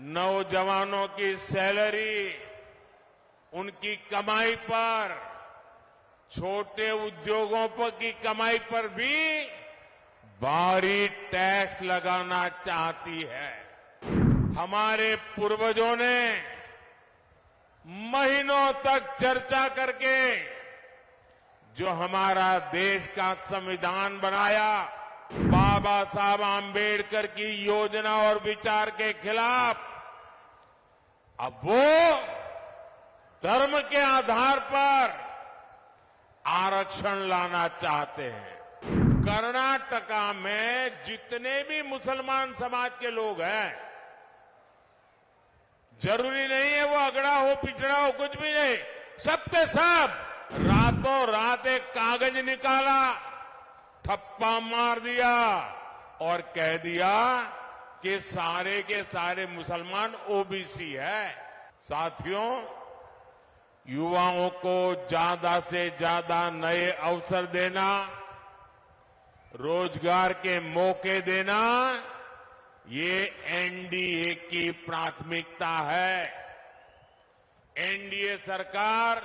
नौजवानों की सैलरी, उनकी कमाई पर, छोटे उद्योगों पर की कमाई पर भी भारी टैक्स लगाना चाहती है। हमारे पूर्वजों ने महीनों तक चर्चा करके जो हमारा देश का संविधान बनाया, बाबा साहब आम्बेडकर की योजना और विचार के खिलाफ, अब वो धर्म के आधार पर आरक्षण लाना चाहते हैं। कर्नाटका में जितने भी मुसलमान समाज के लोग हैं, जरूरी नहीं है वो अगड़ा हो पिछड़ा हो, कुछ भी नहीं, सबके सब रातों रात एक कागज निकाला, ठप्पा मार दिया और कह दिया कि सारे के सारे मुसलमान ओबीसी है। साथियों, युवाओं को ज्यादा से ज्यादा नए अवसर देना, रोजगार के मौके देना, ये एनडीए की प्राथमिकता है। एनडीए सरकार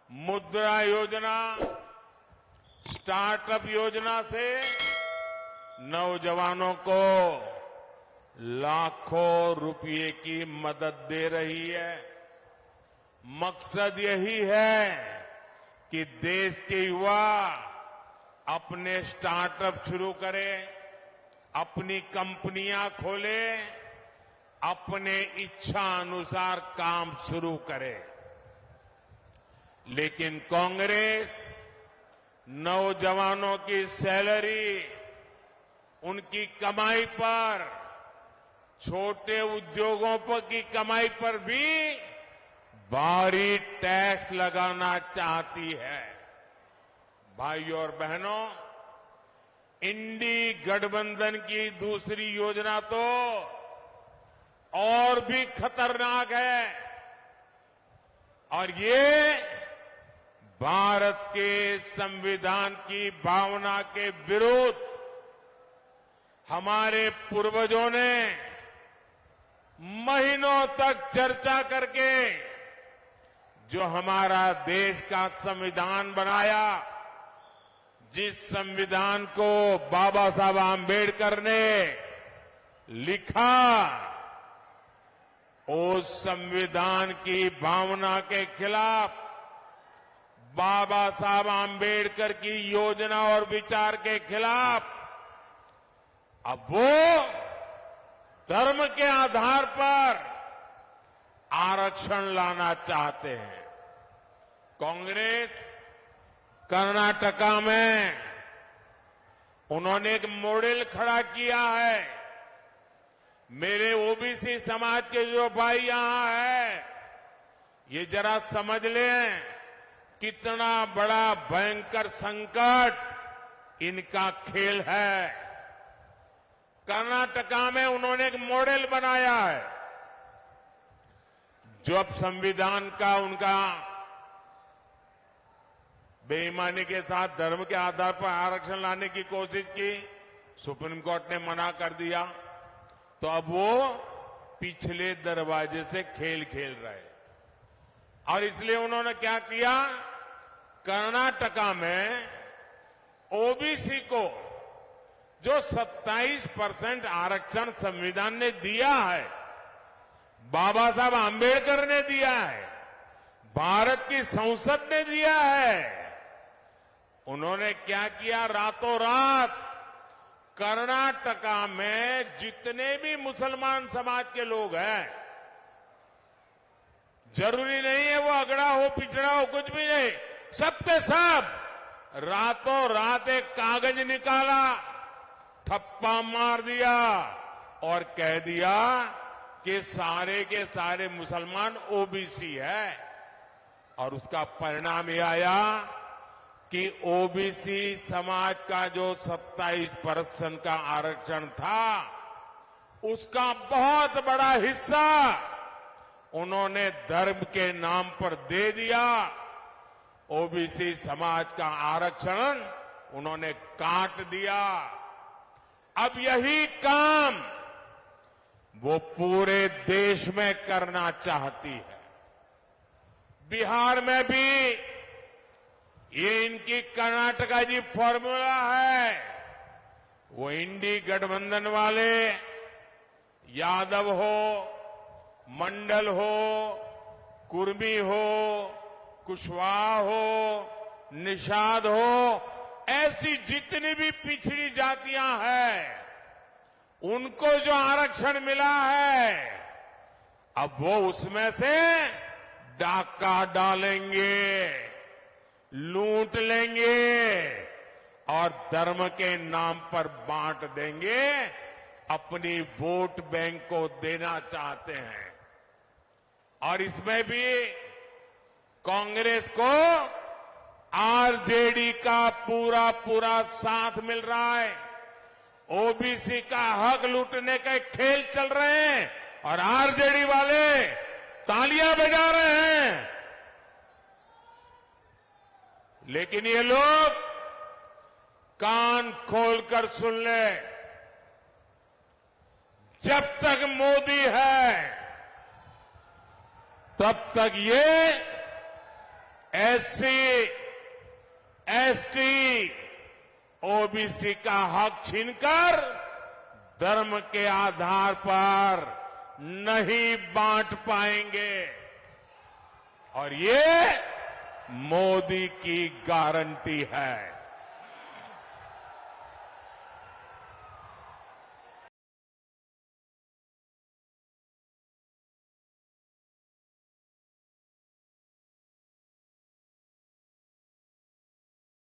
मुद्रा योजना, स्टार्टअप योजना से नौजवानों को लाखों रुपए की मदद दे रही है। मकसद यही है कि देश के युवा अपने स्टार्टअप शुरू करें, अपनी कंपनियां खोलें, अपने इच्छा अनुसार काम शुरू करें। लेकिन कांग्रेस नौजवानों की सैलरी, उनकी कमाई पर, छोटे उद्योगों पर की कमाई पर भी भारी टैक्स लगाना चाहती है। भाइयों और बहनों, इंडी गठबंधन की दूसरी योजना तो और भी खतरनाक है और ये भारत के संविधान की भावना के विरुद्ध हमारे पूर्वजों ने महीनों तक चर्चा करके जो हमारा देश का संविधान बनाया, जिस संविधान को बाबा साहब आम्बेडकर ने लिखा, उस संविधान की भावना के खिलाफ, बाबा साहब आम्बेडकर की योजना और विचार के खिलाफ, अब वो धर्म के आधार पर आरक्षण लाना चाहते हैं। कांग्रेस कर्नाटका में उन्होंने एक मॉडल खड़ा किया है। मेरे ओबीसी समाज के जो भाई यहां हैं, ये जरा समझ लें कितना बड़ा भयंकर संकट इनका खेल है। कर्नाटका में उन्होंने एक मॉडल बनाया है। जब संविधान का उनका बेईमानी के साथ धर्म के आधार पर आरक्षण लाने की कोशिश की, सुप्रीम कोर्ट ने मना कर दिया, तो अब वो पिछले दरवाजे से खेल खेल रहे। और इसलिए उन्होंने क्या किया, कर्नाटका में ओबीसी को जो 27% आरक्षण संविधान ने दिया है, बाबा साहब आम्बेडकर ने दिया है, भारत की संसद ने दिया है, उन्होंने क्या किया, रातों रात कर्नाटका में जितने भी मुसलमान समाज के लोग हैं, जरूरी नहीं है वो अगड़ा हो पिछड़ा हो, कुछ भी नहीं, सबके सब रातों रात एक कागज निकाला, ठप्पा मार दिया और कह दिया कि सारे के सारे मुसलमान ओबीसी है। और उसका परिणाम यह आया कि ओबीसी समाज का जो 27% का आरक्षण था, उसका बहुत बड़ा हिस्सा उन्होंने धर्म के नाम पर दे दिया। ओबीसी समाज का आरक्षण उन्होंने काट दिया। अब यही काम वो पूरे देश में करना चाहती है। बिहार में भी ये इनकी कर्नाटका जी फॉर्मूला है। वो इंडी गठबंधन वाले यादव हो, मंडल हो, कुर्मी हो, कुशवाहा हो, निषाद हो, ऐसी जितनी भी पिछड़ी जातियां हैं उनको जो आरक्षण मिला है अब वो उसमें से डाका डालेंगे, लूट लेंगे और धर्म के नाम पर बांट देंगे, अपनी वोट बैंक को देना चाहते हैं। और इसमें भी कांग्रेस को आरजेडी का पूरा साथ मिल रहा है। ओबीसी का हक लूटने के खेल चल रहे हैं और आरजेडी वाले तालियां बजा रहे हैं। लेकिन ये लोग कान खोलकर सुन ले, जब तक मोदी है तब तक ये एससी, एसटी, ओबीसी का हक छीनकर धर्म के आधार पर नहीं बांट पाएंगे। और ये मोदी की गारंटी है।